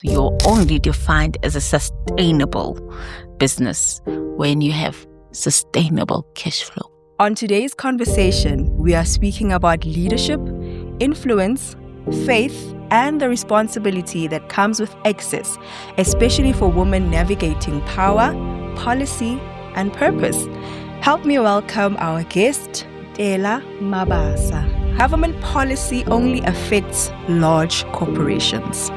You're only defined as a sustainable business when you have sustainable cash flow. On today's conversation, we are speaking about leadership, influence, faith, and the responsibility that comes with excess, especially for women navigating power, policy, and purpose. Help me welcome our guest, Telavukosi Mabasa. Government policy only affects large corporations.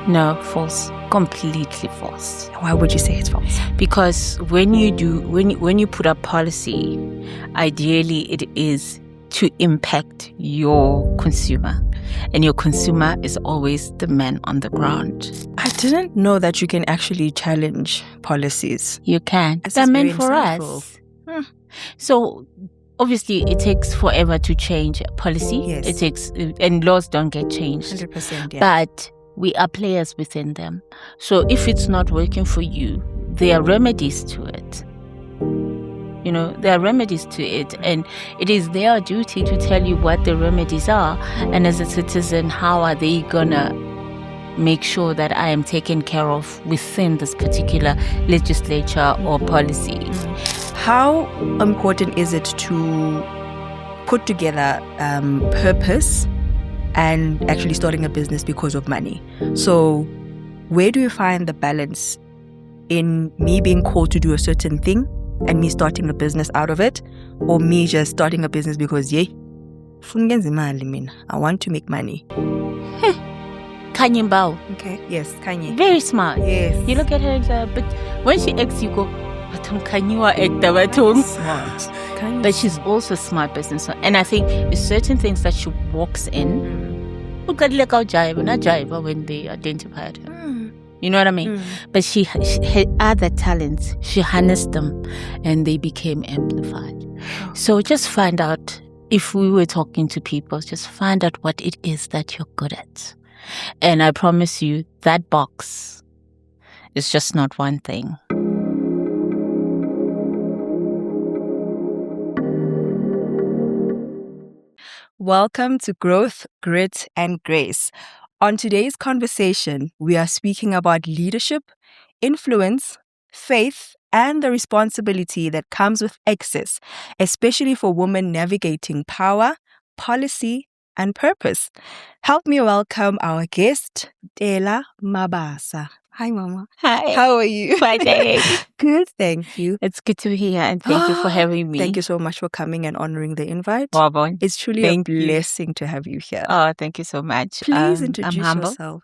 No, false. Completely false. Why would you say it's false? Because when you put up policy, ideally it is to impact your consumer. And your consumer is always the man on the ground. I didn't know that you can actually challenge policies. You can. They're meant for us. So obviously it takes forever to change policy. Yes. It takes, and laws don't get changed. 100%, yeah. But we are players within them. So if it's not working for you, there are remedies to it. You know, there are remedies to it, and it is their duty to tell you what the remedies are. And as a citizen, how are they gonna make sure that I am taken care of within this particular legislature or policy? How important is it to put together purpose and actually starting a business because of money? So where do you find the balance in me being called to do a certain thing and me starting a business out of it, or me just starting a business because I want to make money? Kanye Mbao. Okay. Yes, Kanye. Very smart. Yes. You look at her, but when she acts, you go, "Batung Kanye wa actor, batung." Smart. Kanye. But she's also a smart business. And I think there's certain things that she walks in. Look at jive when they identified her. You know what I mean? But she had other talents. She harnessed them and they became amplified. So just find out, if we were talking to people, just find out what it is that you're good at. And I promise you, that box is just not one thing. Welcome to Growth, Grit, and Grace. On today's conversation, we are speaking about leadership, influence, faith, and the responsibility that comes with excess, especially for women navigating power, policy, and purpose. Help me welcome our guest, Telavukosi Mabasa. Hi, Mama. Hi. How are you? Fine. Good, thank you. It's good to be here, and thank you for having me. Thank you so much for coming and honoring the invite. Wabon. It's truly Thank a you. blessing to have you here. Oh, thank you so much. Please I'm introduce humble. yourself.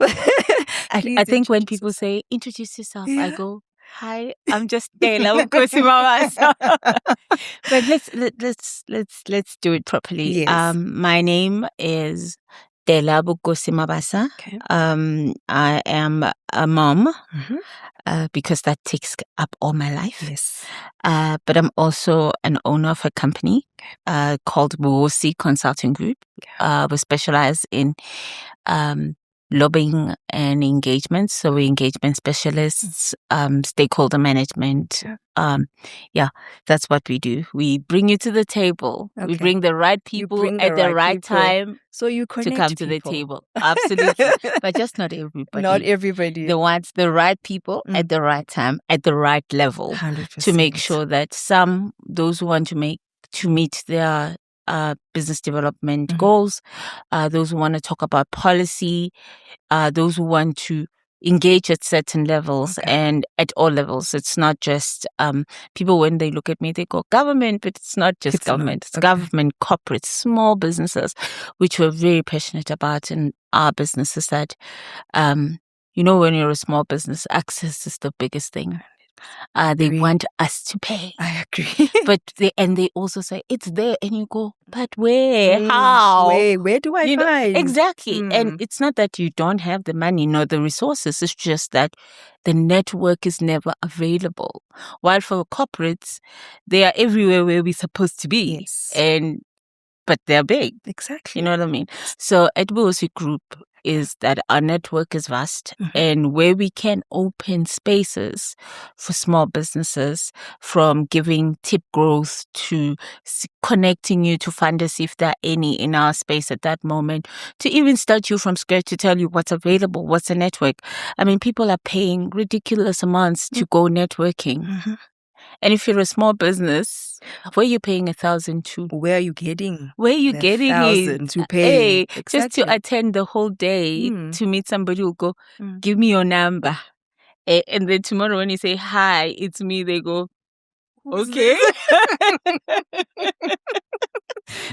I think when people say introduce yourself, I go, "Hi, I'm just Telavukosi Mabasa." But let's do it properly. Yes. My name is Telavukosi Mabasa. Okay. I am a mom because that takes up all my life. Yes. But I'm also an owner of a company called Telavukosi Consulting Group. We specialize in lobbying and engagement. So we're engagement specialists, stakeholder management. That's what we do. We bring you to the table. Okay. We bring the right people at the right people. time So you connect to come to the people. table. Absolutely. But just not everybody. Not everybody. The right people at the right time, at the right level, 100%. to make sure that those who want to meet their business development goals, those who want to talk about policy, those who want to engage at certain levels and at all levels. It's not just people, when they look at me, they go government, but it's not just government. It's government, corporate, small businesses, which we're very passionate about in our businesses. That when you're a small business, access is the biggest thing. They want us to pay. I agree. But they also say it's there, and you go, but where? How? Where do I find? Exactly. And it's not that you don't have the money nor the resources. It's just that the network is never available. While for corporates, they are everywhere where we're supposed to be. Yes. But they're big. Exactly. You know what I mean? So at Telavukosi Group, is that our network is vast, Mhm. and where we can open spaces for small businesses, from giving tip growth to connecting you to funders if there are any in our space at that moment, to even start you from scratch to tell you what's available, what's a network. I mean, people are paying ridiculous amounts to go networking. Mhm. And if you're a small business, where are you paying 1,000 to? Where are you getting? Where are you the getting 1,000 it? to pay? Just to Exactly. attend the whole day Mm. to meet somebody who'll go, Mm. give me your number. And then tomorrow when you say, hi, it's me, they go, Who's okay.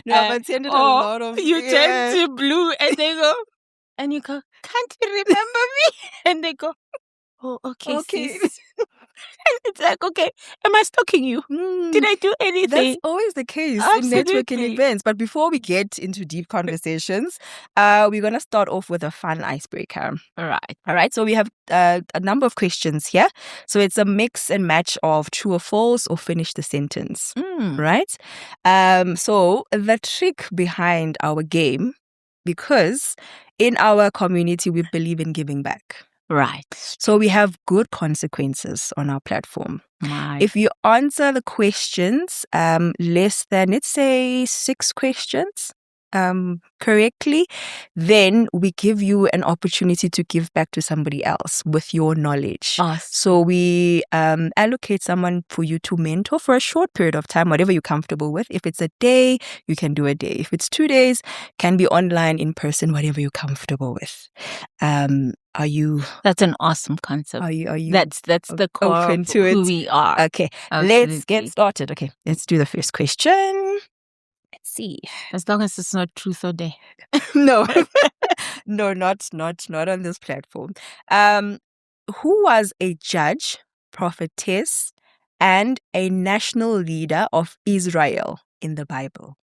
No, I've attended a Or lot of. you turn to blue and they go, and you go, can't you remember me? And they go, oh, okay, Okay. sis. And it's like, okay, am I stalking you? Did I do anything? That's always the case in networking Absolutely. events. But before we get into deep conversations, we're going to start off with a fun icebreaker. All right. All right. So we have a number of questions here. So it's a mix and match of true or false or finish the sentence. Right. So the trick behind our game, because in our community, we believe in giving back. Right. So we have good consequences on our platform. My. If you answer the questions, less than, let's say, 6 questions correctly, then we give you an opportunity to give back to somebody else with your knowledge. Awesome. So we allocate someone for you to mentor for a short period of time, whatever you're comfortable with. If it's a day, you can do a day. If it's 2 days, can be online, in person, whatever you're comfortable with. Are you? That's an awesome concept. Are you? That's the core open of to it? who we are. Okay, Absolutely. let's get started. Okay, let's do the first question. Let's see. As long as it's not truth or dare. No, no, not on this platform. Who was a judge, prophetess, and a national leader of Israel in the Bible?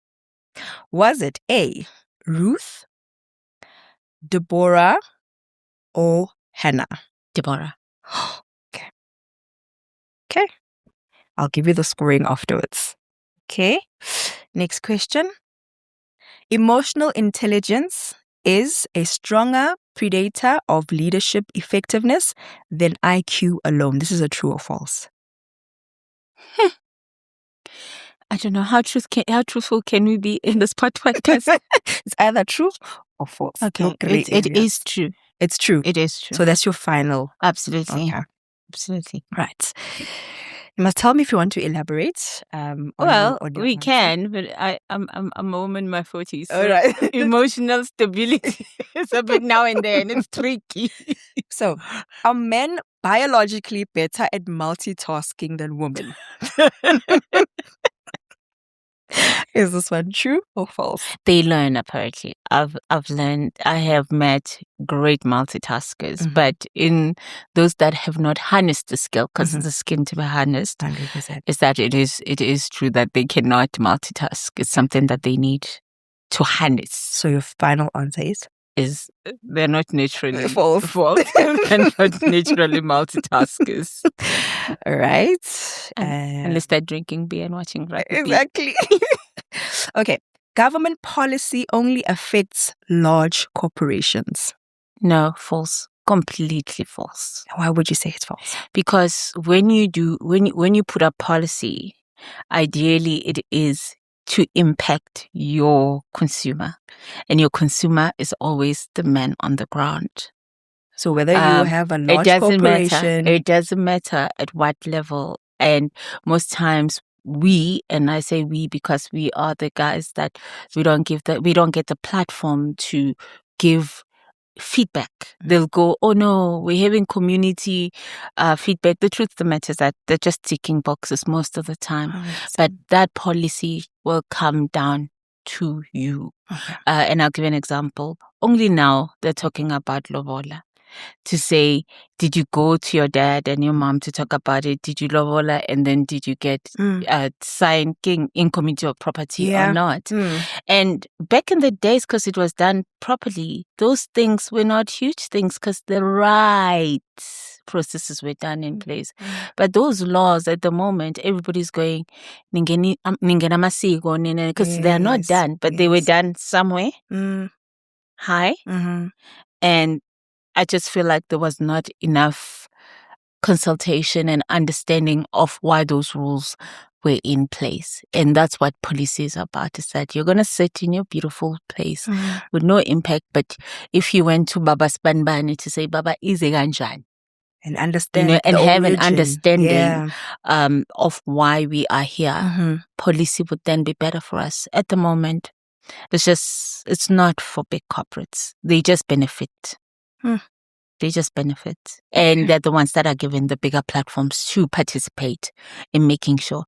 Was it A, Ruth, Deborah, or Hannah? Deborah. Okay. Okay. I'll give you the scoring afterwards. Okay. Next question. Emotional intelligence is a stronger predator of leadership effectiveness than IQ alone. This is a true or false? I don't know how truthful can we be in this podcast. It's either true or false. Okay, No gray it areas. is true. It's true. It is true. So that's your final. Absolutely. Okay. Absolutely. Right. You must tell me if you want to elaborate. On Well, your we answer. can, but I'm a woman in my 40s. So All right. emotional stability is a bit now and then. It's tricky. So, are men biologically better at multitasking than women? Is this one true or false? They learn, apparently. I've learned. I have met great multitaskers, but in those that have not harnessed the skill, because it's a skill to be harnessed, 100%. is that it is true that they cannot multitask. It's something that they need to harness. So your final answer is they're not naturally false. They're not naturally multitaskers. All right. Unless they're drinking beer and watching rugby. Exactly. Okay. Government policy only affects large corporations. No, false. Completely false. Why would you say it's false? Because when you put up policy, ideally it is to impact your consumer, and your consumer is always the man on the ground. So whether you have a large corporation, it doesn't matter at what level. And most times and I say we because we are the guys that we don't get the platform to give feedback. They'll go, oh no, we're having community feedback. The truth of the matter is that they're just ticking boxes most of the time. But that policy will come down to you. Okay. And I'll give an example. Only now they're talking about lobola. To say, did you go to your dad and your mom to talk about it? Did you lobola, and then did you get signed in community of property or not? And back in the days, because it was done properly, those things were not huge things because the right processes were done in place. But those laws at the moment, everybody's going, because they're not done, but they were done somewhere high. And I just feel like there was not enough consultation and understanding of why those rules were in place. And that's what policy is about, is that you're going to sit in your beautiful place with no impact. But if you went to Baba Spanbani to say, Baba, is ganjani? And understand, and the have an origin. understanding of why we are here, policy would then be better for us. At the moment, it's not for big corporates. They just benefit. They just benefit. And they're the ones that are given the bigger platforms to participate in making sure.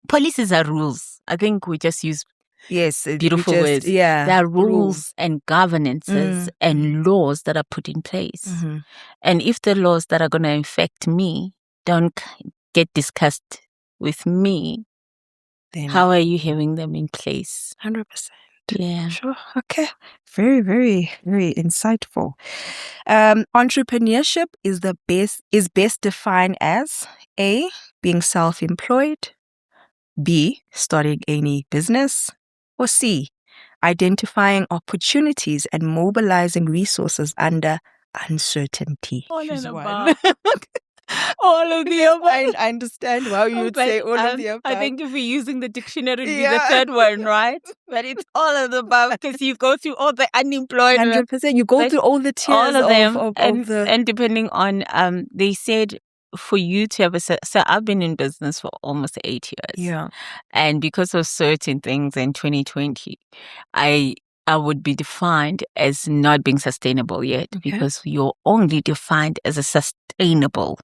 Policies are rules. I think we just use beautiful words. Yeah, there are rules and governances and laws that are put in place. And if the laws that are going to affect me don't get discussed with me, then how are you having them in place? 100%. Yeah. Sure. Okay. Very, very, very insightful. Entrepreneurship is best defined as A, being self-employed, B, starting any business, or C, identifying opportunities and mobilizing resources under uncertainty. All of the above. All of the above. I understand why you would say all of the above. I think if we're using the dictionary, it would be the third one, right? But it's all of the above, because you go through all the unemployed. 100%. You go through all the tiers all of them, the... And depending on, they said for you to have so I've been in business for almost 8 years. Yeah. And because of certain things in 2020, I would be defined as not being sustainable yet, because you're only defined as a sustainable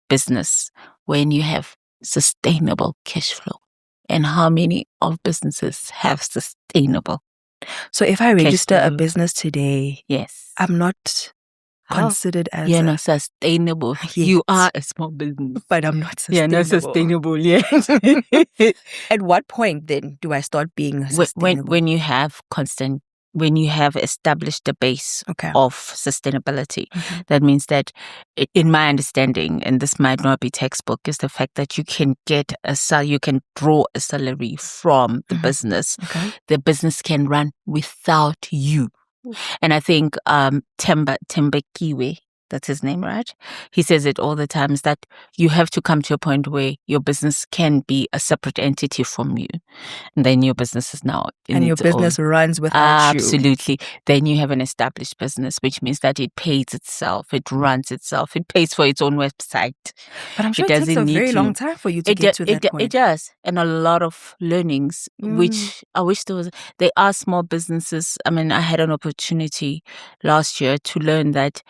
business when you have sustainable cash flow. And how many of businesses have sustainable? So if I register a business today, yes, I'm not considered as you're not sustainable. Yes. You are a small business, but I'm not sustainable. You're not sustainable yet. At what point then do I start being sustainable? When you have when you have established a base of sustainability. That means that, in my understanding, and this might not be textbook, is the fact that you can get you can draw a salary from the business. The business can run without you. And I think Tembekiwe, that's his name, right? He says it all the time, is that you have to come to a point where your business can be a separate entity from you. And then your business is now and your business runs without you. Absolutely. Then you have an established business, which means that it pays itself, it runs itself, it pays for its own website. But I'm sure it takes a very long time for you to get to that point. It does. And a lot of learnings, which I wish there are small businesses. I mean, I had an opportunity last year to learn that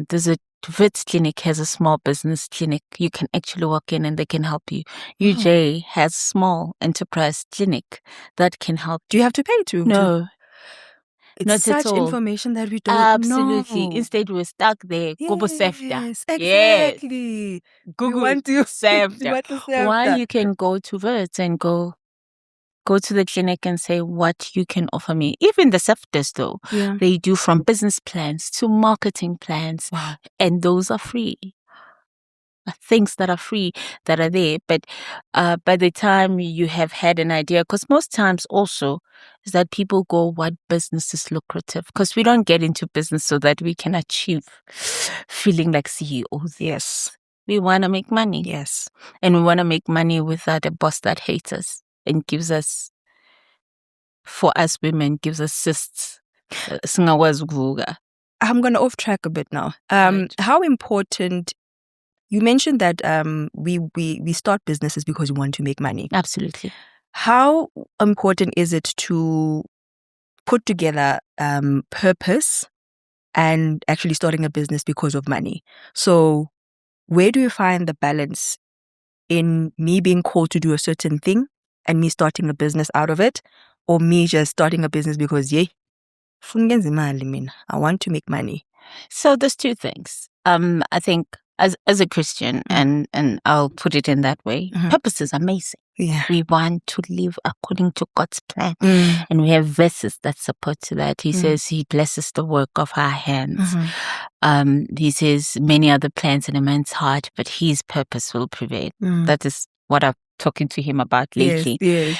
there's a Wits Clinic has a small business clinic. You can actually walk in and they can help you. UJ has a small enterprise clinic that can help. Do you have to pay to? No. It's not such at all. information that we don't Absolutely. know. Instead, we're stuck there. Google Yes, exactly. Google Why you can go to Wits and go to the clinic and say what you can offer me. Even the SEFTers, though, they do from business plans to marketing plans. Wow. And those are free. Things that are free that are there. But by the time you have had an idea, because most times also is that people go, what business is lucrative? Because we don't get into business so that we can achieve feeling like CEOs. Yes. We want to make money. Yes. And we want to make money without a boss that hates us and gives us, for us women, gives us cysts. I'm going to off track a bit now. Right. How important, you mentioned that we start businesses because we want to make money. Absolutely. How important is it to put together purpose and actually starting a business because of money? So where do you find the balance in me being called to do a certain thing and me starting a business out of it, or me just starting a business because, I want to make money? So there's two things. I think as a Christian, and I'll put it in that way, purpose is amazing. Yeah. We want to live according to God's plan. And we have verses that support that. He says he blesses the work of our hands. He says many other plans in a man's heart, but his purpose will prevail. That is what I've talking to him about lately. Yes.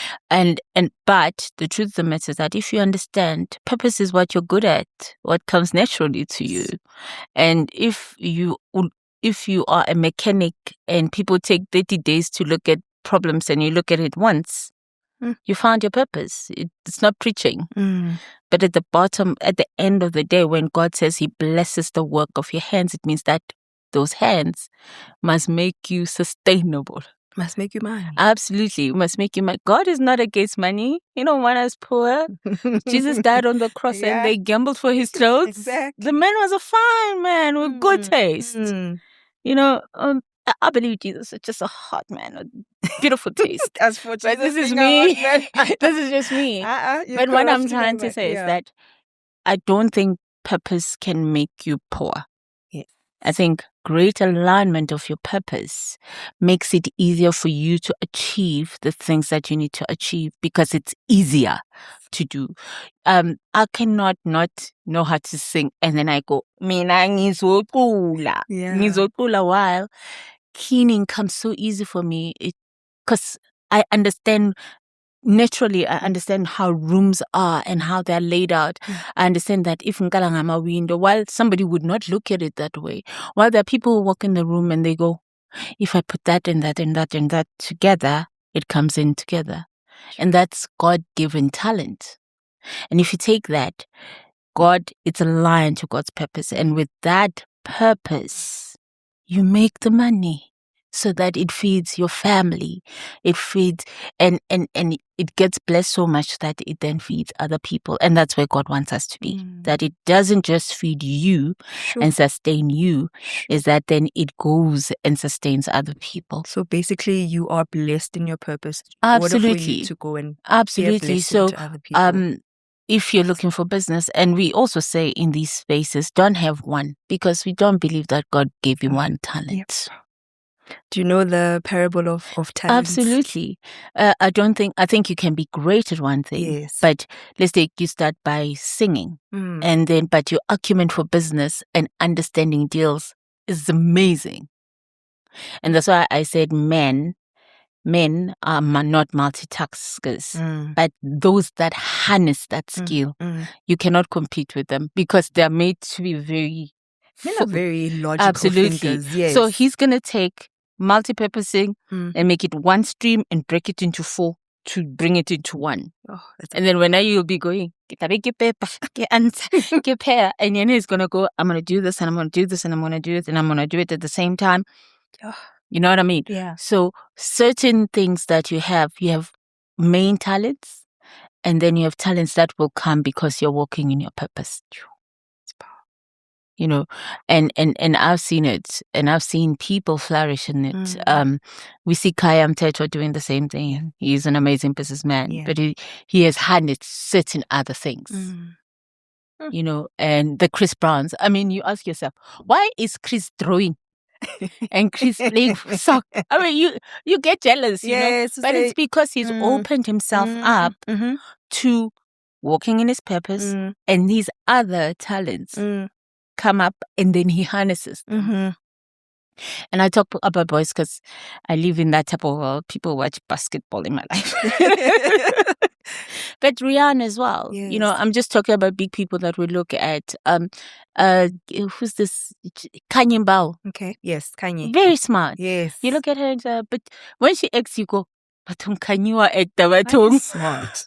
But the truth of the matter is that if you understand, purpose is what you're good at, what comes naturally to you. And if you are a mechanic and people take 30 days to look at problems and you look at it once, you found your purpose. It's not preaching. But at the end of the day, when God says he blesses the work of your hands, it means that those hands must make you sustainable. Must make you money. Absolutely. Must make you money. God is not against money. He don't want us poor. Jesus died on the cross and they gambled for his clothes. Exactly. The man was a fine man with good taste. You know, I believe Jesus is just a hot man, a beautiful taste. As for Jesus, this is me. This is just me. But what I'm trying to say is that I don't think purpose can make you poor. Yes. I think great alignment of your purpose makes it easier for you to achieve the things that you need to achieve because it's easier to do. I cannot not know how to sing and then I go, mina ngizocula. Ngizocula while cleaning comes so easy for me because I understand. Naturally, I understand how rooms are and how they're laid out. I understand that if Nkalangama window, while somebody would not look at it that way, while there are people who walk in the room and they go, if I put that and that and that and that together, it comes in together. And that's God-given talent. And if you take that, it's aligned to God's purpose. And with that purpose, you make the money so that it feeds your family. It feeds and it gets blessed so much that it then feeds other people. And that's where God wants us to be. That it doesn't just feed you and sustain you, is that then it goes and sustains other people. So basically you are blessed in your purpose in Absolutely. order for you to go and absolutely be a blessing to other people. If you're looking for business, and we also say in these spaces, don't have one, because we don't believe that God gave you one talent. Do you know the parable of talents? Absolutely. I think you can be great at one thing, but let's take you start by singing, and then, but your acumen for business and understanding deals is amazing. And that's why I said men are not multitaskers, but those that harness that skill, you cannot compete with them because they're made to be very logical thinkers. Yes. So he's going to take multi-purposing and make it one stream and break it into 4 to bring it into one. And then when you'll be going, and then he's going to go, I'm going to do this and I'm going to do this and I'm going to do it and I'm going to do it at the same time. You know what I mean? Yeah. So certain things that you have main talents, and then you have talents that will come because you're walking in your purpose. You know, and I've seen it, and I've seen people flourish in it. We see Kaya Mteto doing the same thing. He's an amazing businessman, but he has harnessed certain other things. You know, and the Chris Browns. I mean, you ask yourself, why is Chris drawing? And Chris playing soccer. I mean, you get jealous, you know, but it's because he's opened himself up to walking in his purpose, and these other talents come up, and then he harnesses them. And I talk about boys because I live in that type of world. People watch basketball in my life. But Rihanna as well. You know, I'm just talking about big people that we look at. Who's this? Kanye Bao. Okay. Yes, Kanye. Very smart. Yes. You look at her, but when she acts, you go, "Batung Kanye wa actor, Kanye's smart.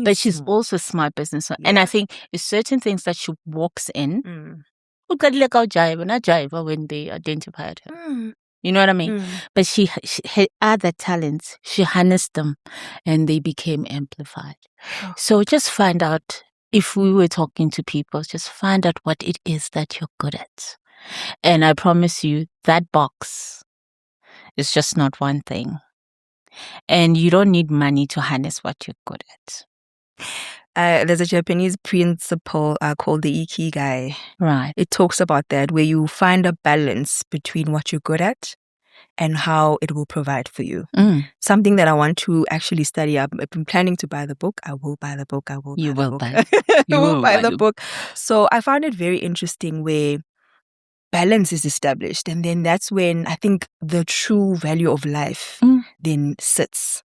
But she's also a smart businesswoman. And I think there's certain things that she walks in. Jive when they identified her. You know what I mean? But she had other talents. She harnessed them and they became amplified. So just find out, if we were talking to people, just find out what it is that you're good at. And I promise you, that box is just not one thing. And you don't need money to harness what you're good at. There's a Japanese principle called the Ikigai. Right. It talks about that, where you find a balance between what you're good at and how it will provide for you. Something that I want to actually study. I've been planning to buy the book. I will buy the book. You will buy the book. So I found it very interesting where balance is established. And then that's when I think the true value of life then sits.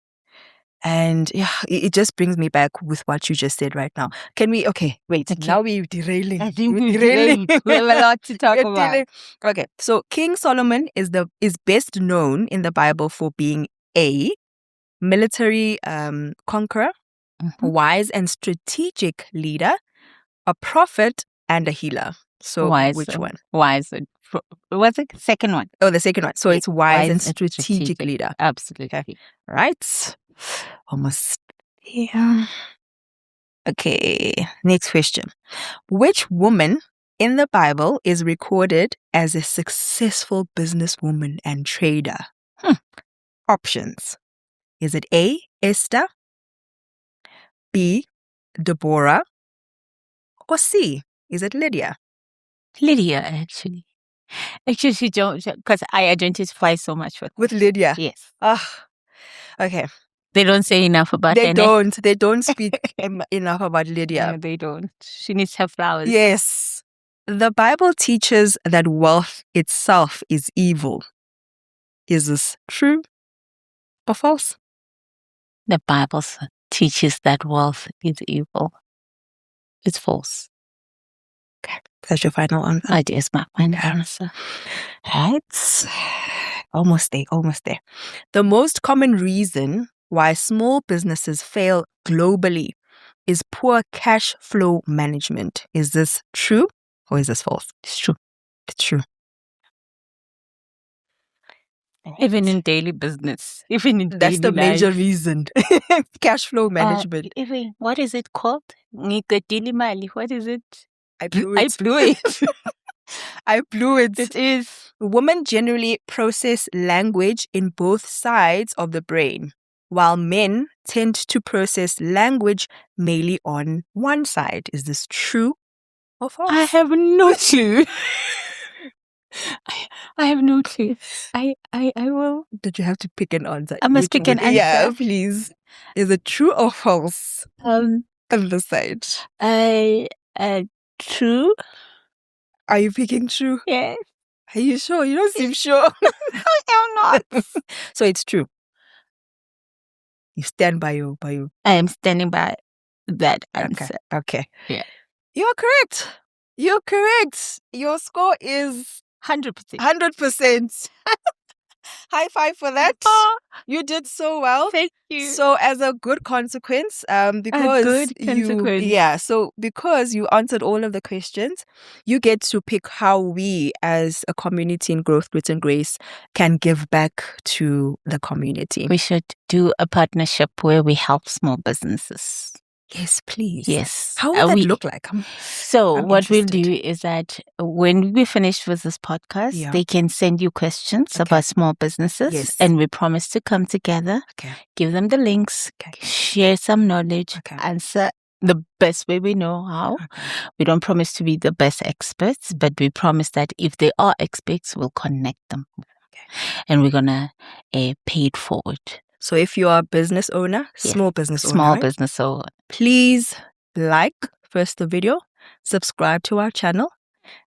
And yeah, it just brings me back with what you just said right now. Can we, okay, wait, now we're derailing. I think we're derailing. We have a lot to talk We're about. derailing. Okay, so King Solomon is best known in the Bible for being a military conqueror, wise and strategic leader, a prophet, and a healer. So Wise, which one? Wise. What's the second one? Oh, the second one. So it's wise and strategic leader. Absolutely. Okay. Right. Almost. Yeah. Okay. Next question. Which woman in the Bible is recorded as a successful businesswoman and trader? Options. Is it A, Esther, B, Deborah, or C, is it Lydia? Lydia, actually. Actually, she don't, because I identify so much with Lydia. Yes. Okay. They don't say enough about her. They don't speak enough about Lydia. No, they don't. She needs her flowers. Yes. The Bible teaches that wealth itself is evil. Is this true or false? The Bible teaches that wealth is evil. It's false. Okay. That's your final answer? It is my final answer. Right. Almost there. The most common reason why small businesses fail globally is poor cash flow management. Is this true or is this false? It's true. It's true. Even in daily business. Even in That's the daily major life. reation. Cash flow management. Even, what is it called? What is it? I blew I it. blew it. I blew it. It is. Women generally process language in both sides of the brain, while men tend to process language mainly on one side. Is this true or false? I have no clue. I have no clue. I will. Did you have to pick an answer? I must pick an answer. Yeah, please. Is it true or false? On the side. True. Are you picking true? Yes. Are you sure? You don't seem sure. I am not. So it's true. You stand by you. I am standing by that answer. Okay. Yeah. You're correct. Your score is 100%. 100%. High five for that. You did so well. Thank you. So as a good consequence, because you answered all of the questions, you get to pick how we as a community in Growth, Grit and Grace can give back to the community. We should do a partnership where we help small businesses. Yes, please. Yes. How would that look like? What we'll do is that when we finish with this podcast, they can send you questions about small businesses. Yes. And we promise to come together, give them the links, share some knowledge, answer the best way we know how. We don't promise to be the best experts, but we promise that if they are experts, we'll connect them. And we're going to pay it forward. So if you are a business owner, small business owner, please like first the video, subscribe to our channel,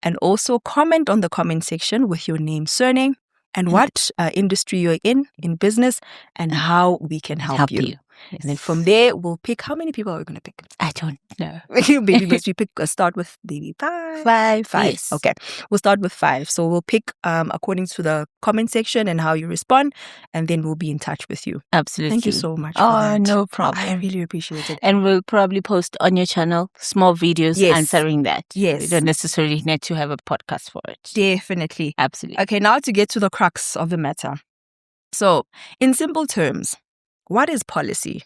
and also comment on the comment section with your name, surname, and what industry you're in business, and how we can help you. Yes. And then from there, we'll pick. How many people are we going to pick? I don't know. Maybe we start with maybe 5. 5. Yes. Okay. We'll start with 5. So we'll pick according to the comment section and how you respond, and then we'll be in touch with you. Absolutely. Thank you so much for that. No problem. I really appreciate it. And we'll probably post on your channel small videos answering that. Yes. We don't necessarily need to have a podcast for it. Definitely. Absolutely. Okay, now to get to the crux of the matter. So, in simple terms, what is policy?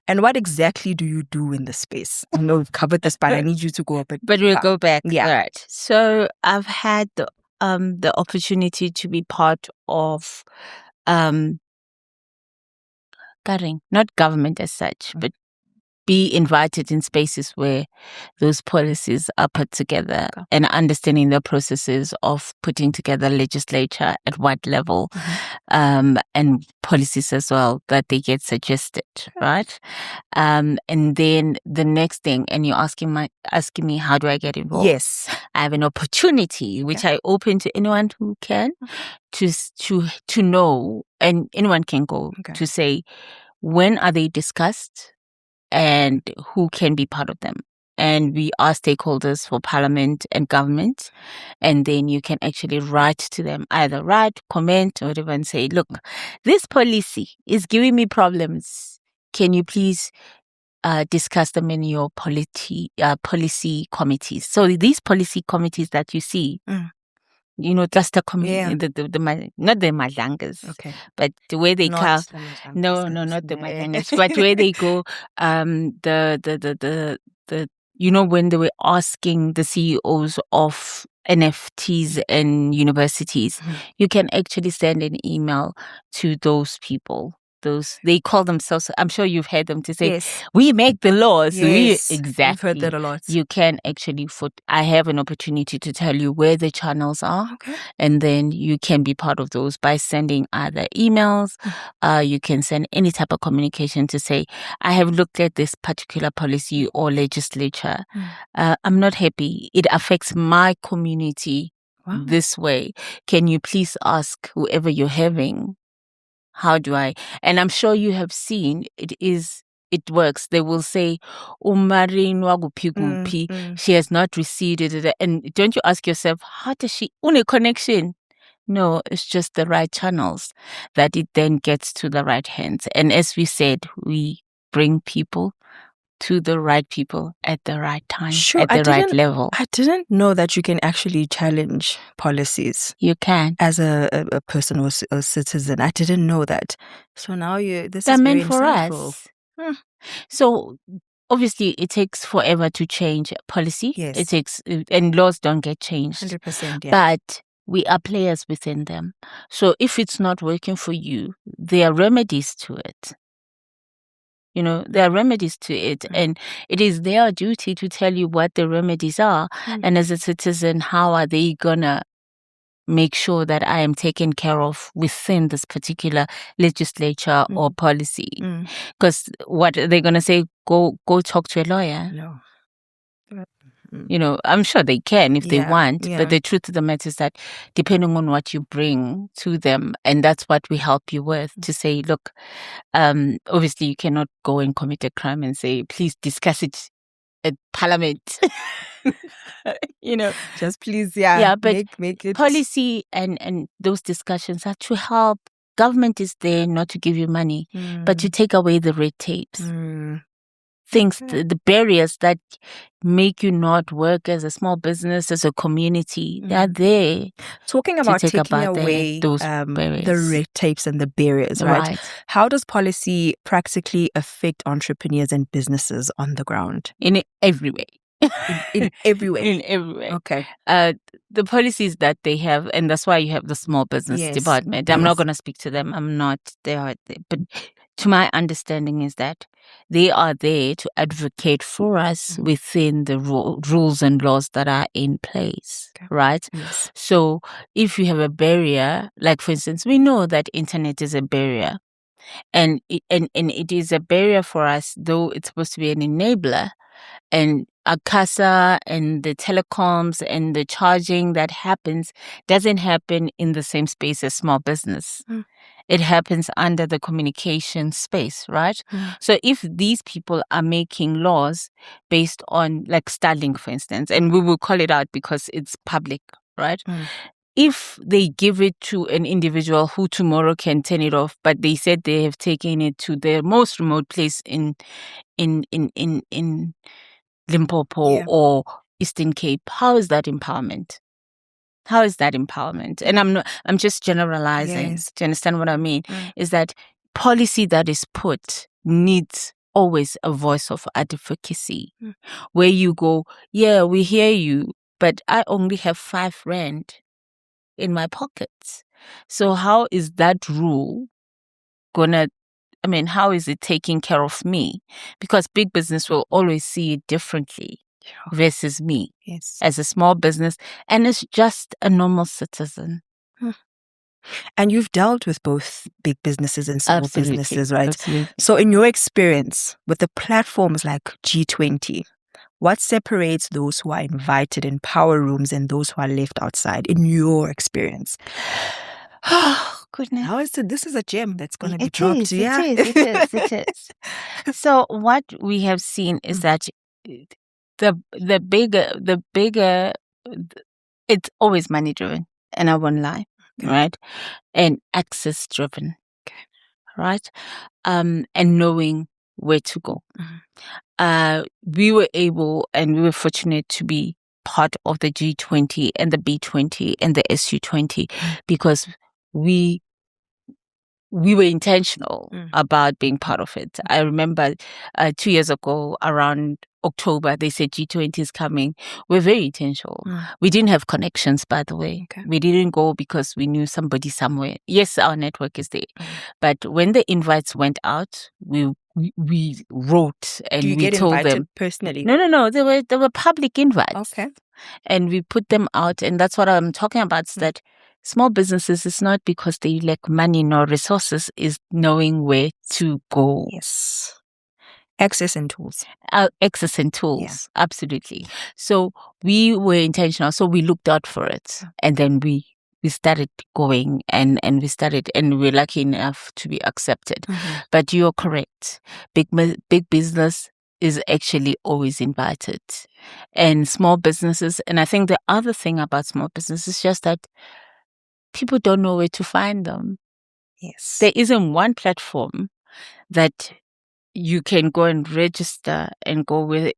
And what exactly do you do in this space? I know we've covered this, but I need you to go a bit. But we'll go back. Yeah. All right. So I've had the opportunity to be part of not government as such, but be invited in spaces where those policies are put together and understanding the processes of putting together legislature at what level, and policies as well that they get suggested, right? And then the next thing, and you're asking me, how do I get involved? Yes. I have an opportunity, which I open to anyone who can, to know, and anyone can go to say, when are they discussed and who can be part of them? And we are stakeholders for parliament and government. And then you can actually write to them, either write, comment, or whatever, and say, look, this policy is giving me problems. Can you please discuss them in your policy committees? So these policy committees that you see, cluster committee, not the Madangas, but the way they come. No, not the Madangas, but where they go, the when they were asking the CEOs of NFTs and universities, you can actually send an email to those people. They call themselves, I'm sure you've heard them to say, we make the laws. Yes, exactly. I've heard that a lot. You can actually, I have an opportunity to tell you where the channels are, and then you can be part of those by sending either emails, you can send any type of communication to say, I have looked at this particular policy or legislature. I'm not happy. It affects my community this way. Can you please ask whoever you're having, how do I? And I'm sure you have seen it works. They will say, she has not received it. And don't you ask yourself, how does she own a connection? No, it's just the right channels that it then gets to the right hands. And as we said, we bring people to the right people at the right time, at the right level. I didn't know that you can actually challenge policies. You can. As a person or a citizen. I didn't know that. So now this They're is meant very for insightful. us. So obviously it takes forever to change policy. Yes. It takes, and laws don't get changed. 100%, But we are players within them. So if it's not working for you, there are remedies to it. There are remedies to it, and it is their duty to tell you what the remedies are. And as a citizen, how are they gonna make sure that I am taken care of within this particular legislature or policy? Because what are they gonna say? Go talk to a lawyer? No. I'm sure they can if they want, but the truth of the matter is that depending on what you bring to them, and that's what we help you with, to say, look, obviously you cannot go and commit a crime and say, please discuss it at Parliament. Just please, but make it policy and those discussions are to help. Government is there not to give you money, but to take away the red tapes. Things, the barriers that make you not work as a small business, as a community, they're there. Talking about taking away those barriers, the red tapes and the barriers, right? How does policy practically affect entrepreneurs and businesses on the ground? In every way. In every way. In every way. Okay. The policies that they have, and that's why you have the small business department. I'm not going to speak to them. I'm not there. But to my understanding is that they are there to advocate for us within the rules and laws that are in place, right? Yes. So if you have a barrier, like for instance, we know that internet is a barrier. And it is a barrier for us, though it's supposed to be an enabler. And Akasa and the telecoms and the charging that happens doesn't happen in the same space as small business. It happens under the communication space, right? So if these people are making laws based on, like Starlink, for instance, and we will call it out because it's public, right? If they give it to an individual who tomorrow can turn it off, but they said they have taken it to their most remote place in Limpopo or Eastern Cape, how is that empowerment? How is that empowerment? And I'm just generalizing. Yes. Do you understand what I mean? Is that policy that is put needs always a voice of advocacy where you go, yeah, we hear you, but I only have 5 rand in my pockets. So how is that rule gonna how is it taking care of me? Because big business will always see it differently versus me as a small business, and it's just a normal citizen. And you've dealt with both big businesses and small businesses, right? Absolutely. So in your experience with the platforms like G20, what separates those who are invited in power rooms and those who are left outside in your experience? Oh, goodness. This is a gem that's going to be It dropped. is. It is. So what we have seen is that the bigger, it's always money driven, and I won't lie, right? And access driven, right? And knowing where to go. We were able, and we were fortunate to be part of the G20 and the B20 and the SU20 because we were intentional about being part of it. I remember 2 years ago, around October, they said G20 is coming. We're very intentional. We didn't have connections, by the way. We didn't go because we knew somebody somewhere. Yes, our network is there. But when the invites went out, we wrote and we told them personally. No. They were public invites. And we put them out, and that's what I'm talking about. Is that small businesses is not because they lack money nor resources, is knowing where to go. Yes. Access and tools. Absolutely. So we were intentional. So we looked out for it, and then we started going, and we started, and we're lucky enough to be accepted. But you're correct. Big business is actually always invited, and small businesses. And I think the other thing about small businesses is just that people don't know where to find them. Yes. There isn't one platform that you can go and register and go with,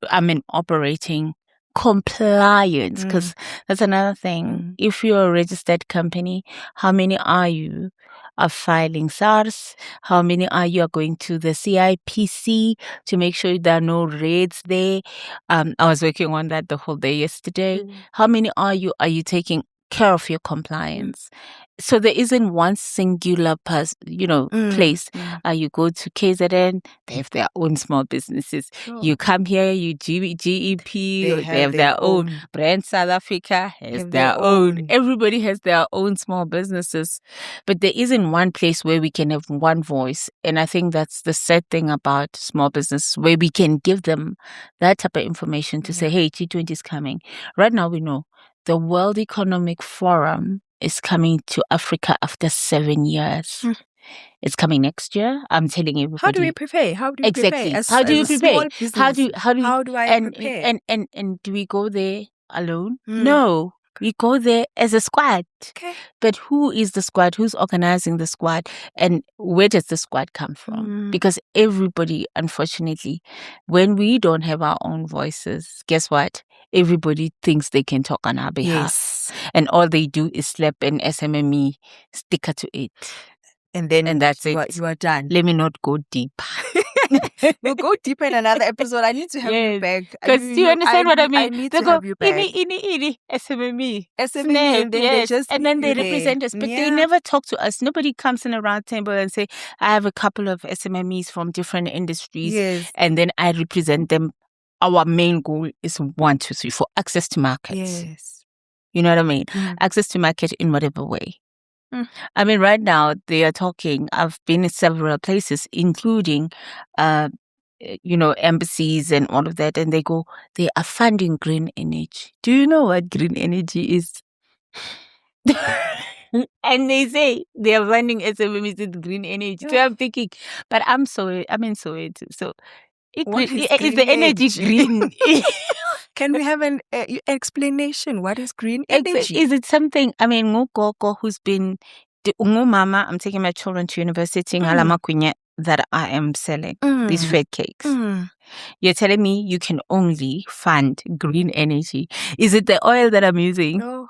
operating compliance, because that's another thing. If you're a registered company, how many are you are filing SARS? How many are you are going to the CIPC to make sure there are no raids there? I was working on that the whole day yesterday. How many are you taking care of your compliance? So there isn't one singular place. You go to KZN, they have their own small businesses. You come here, you GEP, they have their own. Brand South Africa has their own. Everybody has their own small businesses. But there isn't one place where we can have one voice. And I think that's the sad thing about small business, where we can give them that type of information to say, hey, G20 is coming. Right now we know the World Economic Forum is coming to Africa after 7 years. It's coming next year. I'm telling everybody. How do we prepare? How do we exactly. prepare? How do you prepare? How do I prepare? And do we go there alone? No. We go there as a squad. But who is the squad? Who's organizing the squad? And where does the squad come from? Because everybody, unfortunately, when we don't have our own voices, guess what? Everybody thinks they can talk on our behalf. And all they do is slap an SMME sticker to it. And that's it. You are done. Let me not go deep. We'll go deeper in another episode. I need to have you back. Because do you understand what I mean? I need to have you back. SMME. And then they represent us. But they never talk to us. Nobody comes in a round table and say, I have a couple of SMMEs from different industries. And then I represent them. Our main goal is 1, 2, 3, 4, access to markets. You know what I mean? Access to market in whatever way. Right now they are talking. I've been in several places, including, embassies and all of that. And they are funding green energy. Do you know what green energy is? And they say they are funding SMEs with green energy. So I'm thinking, but I'm in Soweto. So is the energy green? Can we have an explanation? What is green energy? Is it something? Ngukoko who's been mama. I'm taking my children to university in Alamakunya that I am selling these fake cakes. You're telling me you can only fund green energy? Is it the oil that I'm using? Oh,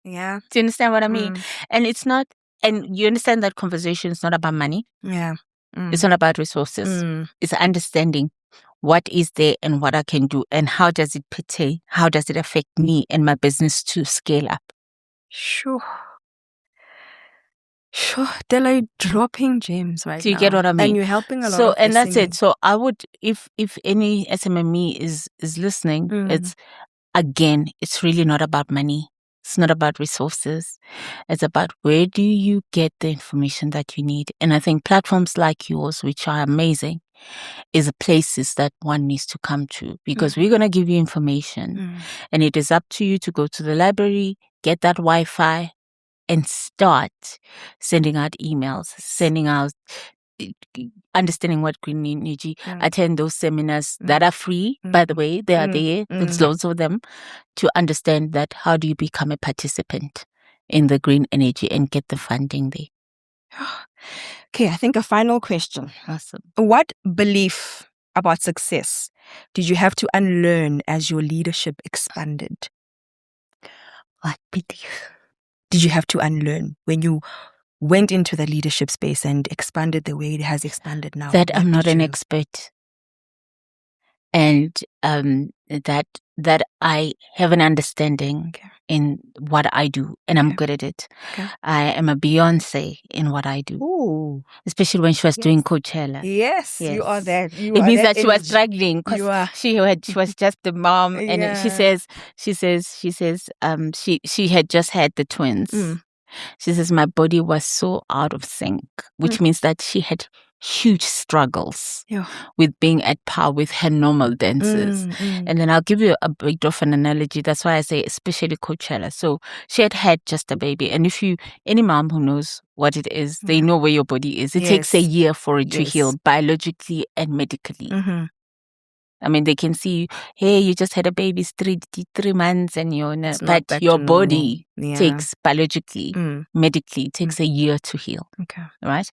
yeah. Do you understand what I mean? And it's not. And you understand that conversation is not about money. Yeah. It's not about resources. It's understanding what is there and what I can do and how does it pertain, how does it affect me and my business to scale up. Sure. Sure, they're like dropping gems right Do you now. get what I mean? And you're helping a lot So, of and that's SMEs. it. So I would, if any SMME is listening, it's again, it's really not about money. It's not about resources. It's about where do you get the information that you need. And I think platforms like yours, which are amazing, is places that one needs to come to, because we're going to give you information and it is up to you to go to the library, get that Wi-Fi and start sending out emails, sending out, understanding what green energy, attend those seminars that are free, by the way, they are there, there's loads of them, to understand that how do you become a participant in the green energy and get the funding there. Okay, I think a final question. Awesome. What belief about success did you have to unlearn as your leadership expanded? What belief did you have to unlearn when you went into the leadership space and expanded the way it has expanded now? That I'm not an expert. And that I have an understanding in what I do, and I'm good at it. I am a Beyonce in what I do. Ooh. Especially when she was doing Coachella. Yes, you are that. It means that she was struggling because she was just the mom, and she says she had just had the twins. She says my body was so out of sync, which means that she had huge struggles with being at par with her normal dancers. And then I'll give you a bit of an analogy. That's why I say especially Coachella. So she had just a baby. And if any mom who knows what it is, they know where your body is. It takes a year for it to heal biologically and medically. I mean, they can see, hey, you just had a baby, it's 3 months, and but your body takes biologically, medically, takes a year to heal. Right?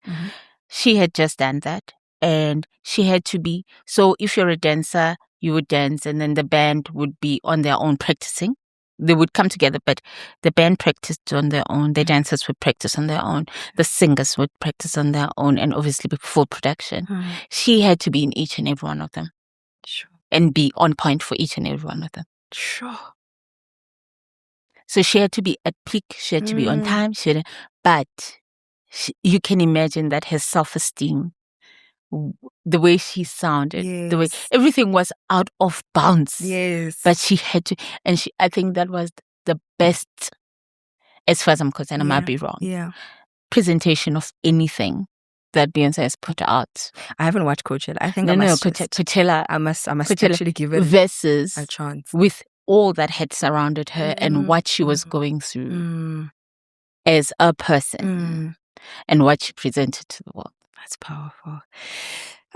She had just done that, and she had to be. So if you're a dancer, you would dance, and then the band would be on their own practicing. They would come together, but the band practiced on their own. The dancers would practice on their own. The singers would practice on their own, and obviously full production. She had to be in each and every one of them. And be on point for each and every one of them. So she had to be at peak. She had to be on time. But you can imagine that her self-esteem, the way she sounded, the way everything was out of bounds. But she had to, and I think that was the best, as far as I'm concerned. I might be wrong. Presentation of anything that Beyonce has put out. I haven't watched Coachella. I think Coachella. I must Coachella actually give it versus a chance with all that had surrounded her and what she was going through as a person and what she presented to the world. That's powerful.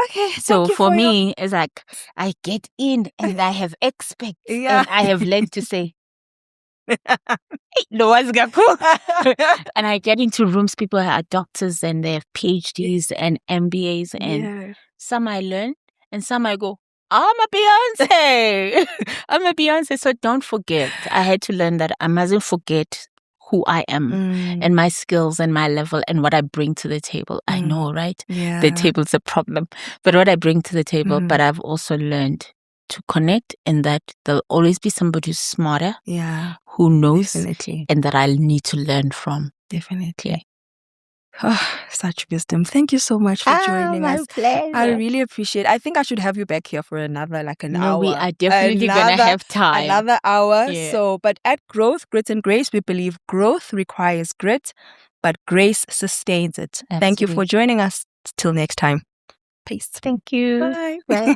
Okay, so for me, it's like I get in and I have experts and I have learned to say, no one's gonna cook. And I get into rooms, people are doctors and they have PhDs and MBAs, and some I learn and some I go, I'm a Beyonce. I'm a Beyonce. So don't forget, I had to learn that I mustn't forget who I am and my skills and my level and what I bring to the table. I know, right? The table's a problem, but what I bring to the table, but I've also learned to connect, and that there'll always be somebody who's smarter, who knows, and that I'll need to learn from. Definitely. Oh, such wisdom. Thank you so much for joining us. Pleasure. I really appreciate it. I think I should have you back here for another an hour. We are definitely going to have time. Another hour. So, but at Growth, Grit and Grace, we believe growth requires grit, but grace sustains it. Absolutely. Thank you for joining us. Till next time. Peace. Thank you. Bye.